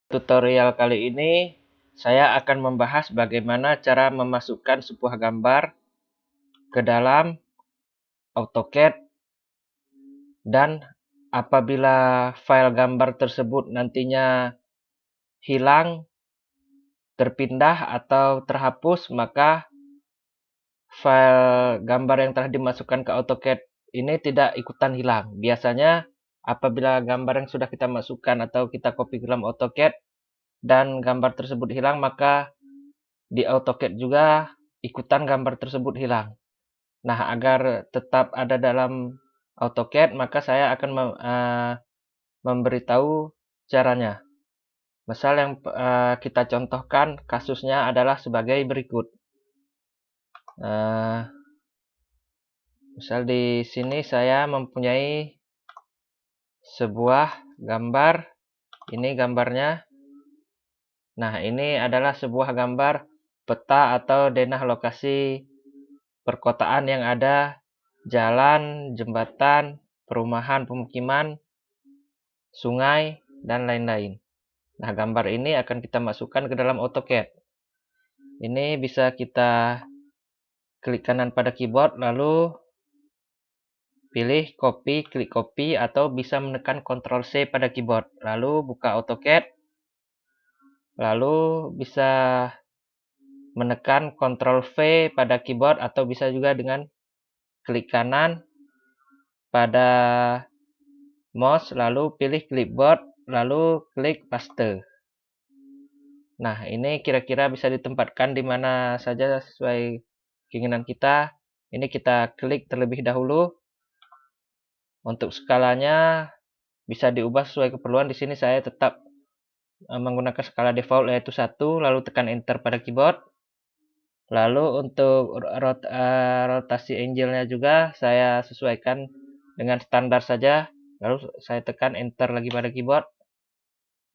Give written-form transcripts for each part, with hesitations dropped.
Tutorial kali ini saya akan membahas bagaimana cara memasukkan sebuah gambar ke dalam AutoCAD, dan apabila file gambar tersebut nantinya hilang, terpindah atau terhapus, maka file gambar yang telah dimasukkan ke AutoCAD ini tidak ikutan hilang. Biasanya apabila gambar yang sudah kita masukkan atau kita copy ke dalam AutoCAD dan gambar tersebut hilang, maka di AutoCAD juga ikutan gambar tersebut hilang. Nah, agar tetap ada dalam AutoCAD, maka saya akan memberitahu caranya. Misal yang kita contohkan kasusnya adalah sebagai berikut. Misal di sini saya mempunyai sebuah gambar. Ini gambarnya. Nah, ini adalah sebuah gambar peta atau denah lokasi perkotaan yang ada jalan, jembatan, perumahan, pemukiman, sungai, dan lain-lain. Nah, gambar ini akan kita masukkan ke dalam AutoCAD. Ini bisa kita klik kanan pada keyboard, lalu pilih copy, klik copy, atau bisa menekan Ctrl C pada keyboard. Lalu buka AutoCAD, lalu bisa menekan Ctrl V pada keyboard, atau bisa juga dengan klik kanan pada mouse, lalu pilih clipboard, lalu klik paste. Nah, ini kira-kira bisa ditempatkan di mana saja sesuai keinginan kita. Ini kita klik terlebih dahulu. Untuk skalanya bisa diubah sesuai keperluan. Di sini saya tetap menggunakan skala default yaitu 1, lalu tekan enter pada keyboard. Lalu untuk rotasi angle-nya juga saya sesuaikan dengan standar saja. Lalu saya tekan enter lagi pada keyboard.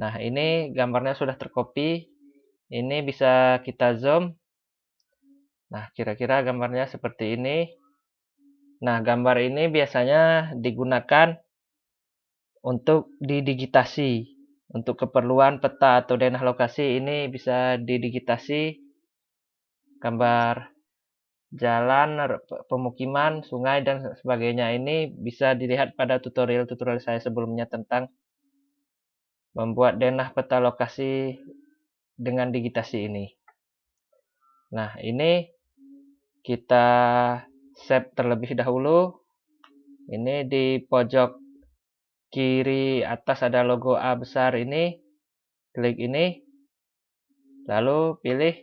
Nah, ini gambarnya sudah tercopy. Ini bisa kita zoom. Nah, kira-kira gambarnya seperti ini. Nah, gambar ini biasanya digunakan untuk didigitasi. Untuk keperluan peta atau denah lokasi, ini bisa didigitasi. Gambar jalan, pemukiman, sungai, dan sebagainya ini bisa dilihat pada tutorial-tutorial saya sebelumnya tentang membuat denah peta lokasi dengan digitasi ini. Nah, ini kita save terlebih dahulu. Ini di pojok kiri atas ada logo A besar ini. Klik ini. Lalu pilih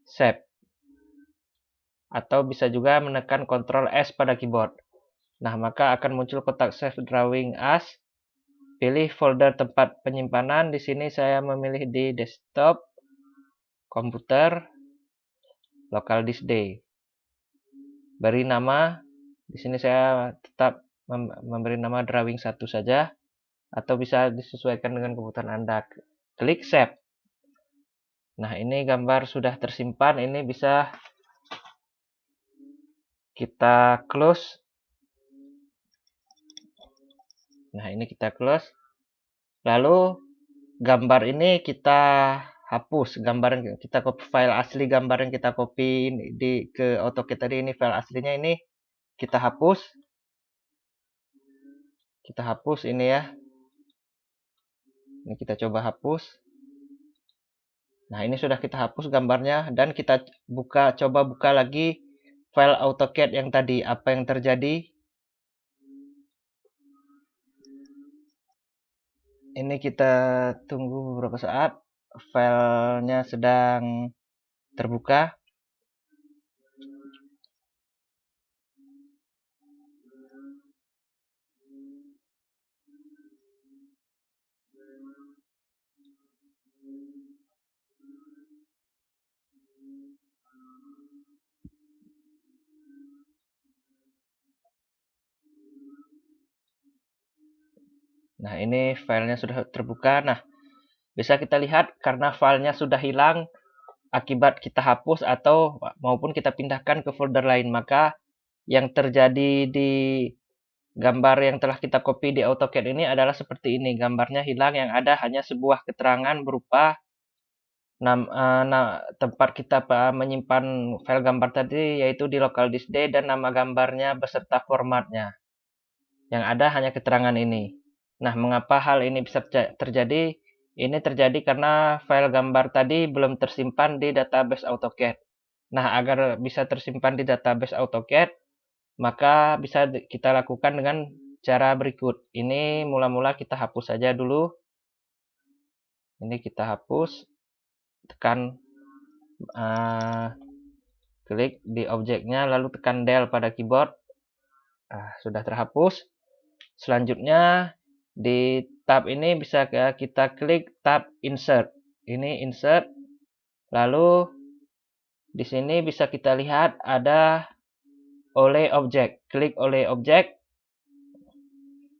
save. Atau bisa juga menekan Ctrl S pada keyboard. Nah, maka akan muncul kotak save drawing as. Pilih folder tempat penyimpanan. Di sini saya memilih di desktop, komputer, local disk D. Beri nama. Di sini saya tetap memberi nama drawing 1 saja, atau bisa disesuaikan dengan komputer Anda. Klik save. Nah, ini gambar sudah tersimpan. Ini bisa kita close. Nah, ini kita close. Lalu gambar ini kita hapus. Gambar yang kita copy, file asli gambar yang kita copy ke AutoCAD tadi, ini file aslinya, ini kita hapus. Kita hapus ini ya. Ini kita coba hapus. Nah, ini sudah kita hapus gambarnya, dan kita coba buka lagi file AutoCAD yang tadi. Apa yang terjadi? Ini kita tunggu beberapa saat. Filenya sedang terbuka. Nah, ini filenya sudah terbuka. Nah, bisa kita lihat karena filenya sudah hilang akibat kita hapus atau maupun kita pindahkan ke folder lain, maka yang terjadi di gambar yang telah kita copy di AutoCAD ini adalah seperti ini. Gambarnya hilang, yang ada hanya sebuah keterangan berupa tempat kita menyimpan file gambar tadi, yaitu di local disk D, dan nama gambarnya beserta formatnya. Yang ada hanya keterangan ini. Nah, mengapa hal ini bisa terjadi? Ini terjadi karena file gambar tadi belum tersimpan di database AutoCAD. Nah, agar bisa tersimpan di database AutoCAD, maka bisa kita lakukan dengan cara berikut. Ini mula-mula kita hapus saja dulu. Ini kita hapus, tekan klik di objeknya, lalu tekan Del pada keyboard. Sudah terhapus. Selanjutnya di tab ini bisa kita klik tab Insert. Ini Insert. Lalu di sini bisa kita lihat ada oleh objek. Klik oleh objek.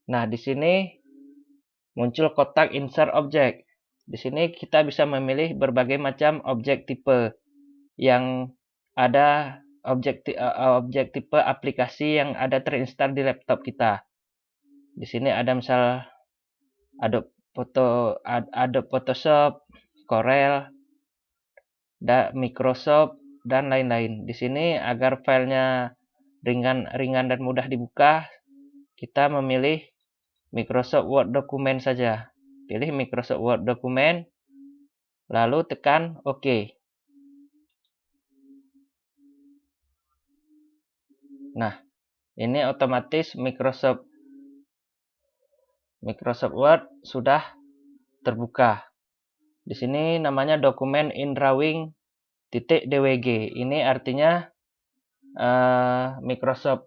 Nah, di sini muncul kotak Insert Object. Di sini kita bisa memilih berbagai macam objek tipe yang ada, objek tipe aplikasi yang ada terinstal di laptop kita. Di sini ada misal Adobe Photoshop, Corel, Microsoft, dan lain-lain. Di sini agar filenya ringan dan mudah dibuka, kita memilih Microsoft Word Document saja. Pilih Microsoft Word Document, lalu tekan OK. Nah, ini otomatis Microsoft Word sudah terbuka. Di sini namanya dokumen indrawing.dwg. Ini artinya Microsoft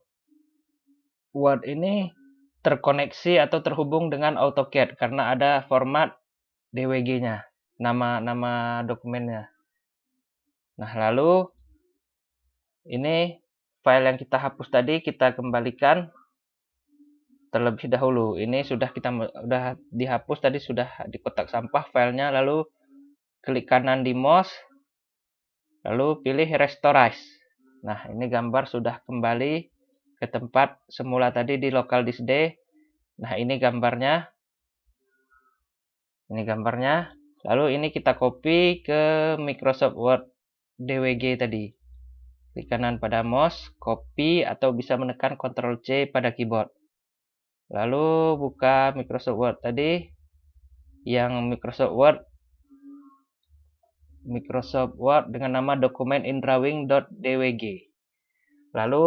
Word ini terkoneksi atau terhubung dengan AutoCAD karena ada format DWG-nya, nama dokumennya. Nah, lalu ini file yang kita hapus tadi kita kembalikan terlebih dahulu. Ini sudah dihapus tadi, sudah di kotak sampah filenya, lalu klik kanan di mouse, lalu pilih Rasterize. Nah, ini gambar sudah kembali ke tempat semula tadi di local disk D. Nah, ini gambarnya. Lalu ini kita copy ke Microsoft Word DWG tadi. Klik kanan pada mouse, copy, atau bisa menekan Ctrl C pada keyboard. Lalu buka Microsoft Word tadi, yang Microsoft Word dengan nama dokumen indrawing.dwg. Lalu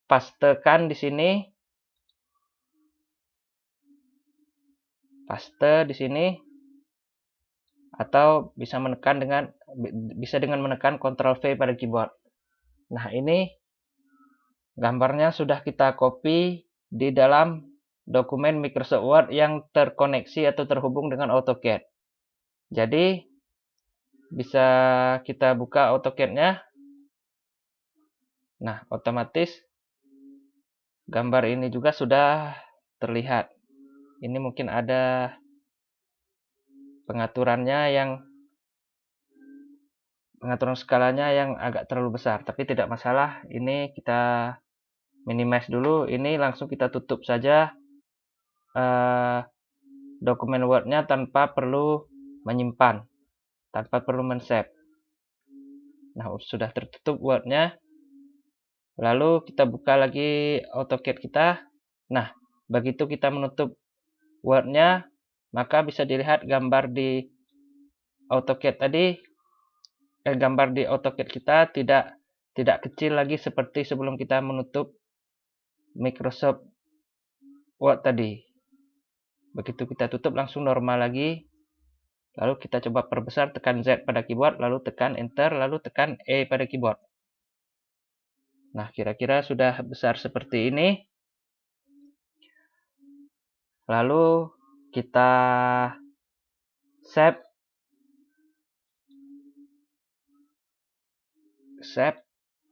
pastekan di sini. Paste di sini, atau bisa dengan menekan Ctrl V pada keyboard. Nah, ini gambarnya sudah kita copy di dalam dokumen Microsoft Word yang terkoneksi atau terhubung dengan AutoCAD. Jadi bisa kita buka AutoCAD-nya. Nah, otomatis gambar ini juga sudah terlihat. Ini mungkin ada pengaturan skalanya yang agak terlalu besar, tapi tidak masalah. Ini kita minimize dulu. Ini langsung kita tutup saja dokumen Word-nya tanpa perlu menyimpan, tanpa perlu men-save. Nah, sudah tertutup Word-nya. Lalu kita buka lagi AutoCAD kita. Nah, begitu kita menutup Word-nya, maka bisa dilihat gambar di AutoCAD tadi, gambar di AutoCAD kita tidak kecil lagi seperti sebelum kita menutup Microsoft Word tadi. Begitu kita tutup, langsung normal lagi. Lalu kita coba perbesar, tekan Z pada keyboard, lalu tekan Enter, lalu tekan E pada keyboard. Nah, kira-kira sudah besar seperti ini. Lalu kita save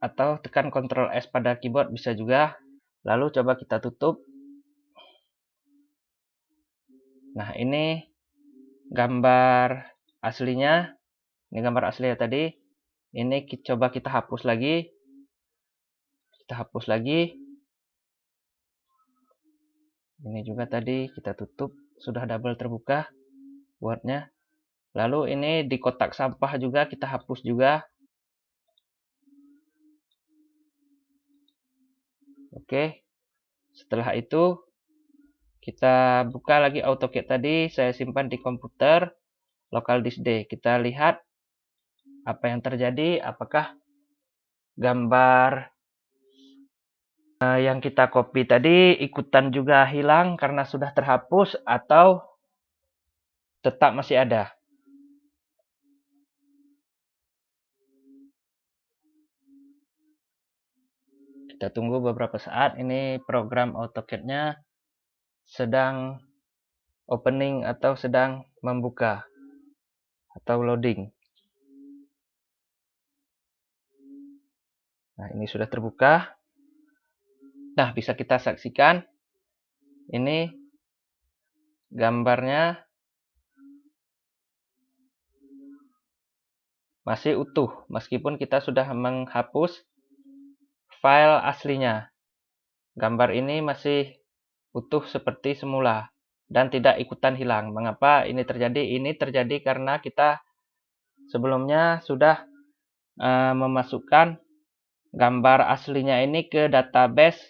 atau tekan Ctrl S pada keyboard bisa juga. Lalu coba kita tutup. Nah, ini gambar aslinya. Ini gambar aslinya tadi. Ini coba kita hapus lagi. Ini juga tadi kita tutup, sudah double terbuka Word-nya. Lalu ini di kotak sampah juga kita hapus juga. Oke. Setelah itu kita buka lagi AutoCAD tadi, saya simpan di komputer, local disk D. Kita lihat apa yang terjadi, apakah gambar yang kita copy tadi ikutan juga hilang karena sudah terhapus atau tetap masih ada. Kita tunggu beberapa saat, ini program AutoCAD-nya sedang opening atau sedang membuka atau loading. Nah, ini sudah terbuka. Nah, bisa kita saksikan ini gambarnya masih utuh meskipun kita sudah menghapus file aslinya. Gambar ini masih utuh seperti semula dan tidak ikutan hilang. Mengapa ini terjadi? Ini terjadi karena kita sebelumnya sudah memasukkan gambar aslinya ini ke database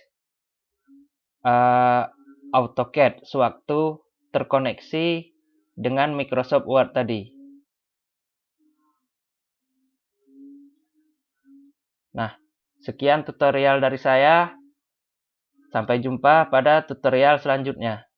AutoCAD sewaktu terkoneksi dengan Microsoft Word tadi. Nah, sekian tutorial dari saya. Sampai jumpa pada tutorial selanjutnya.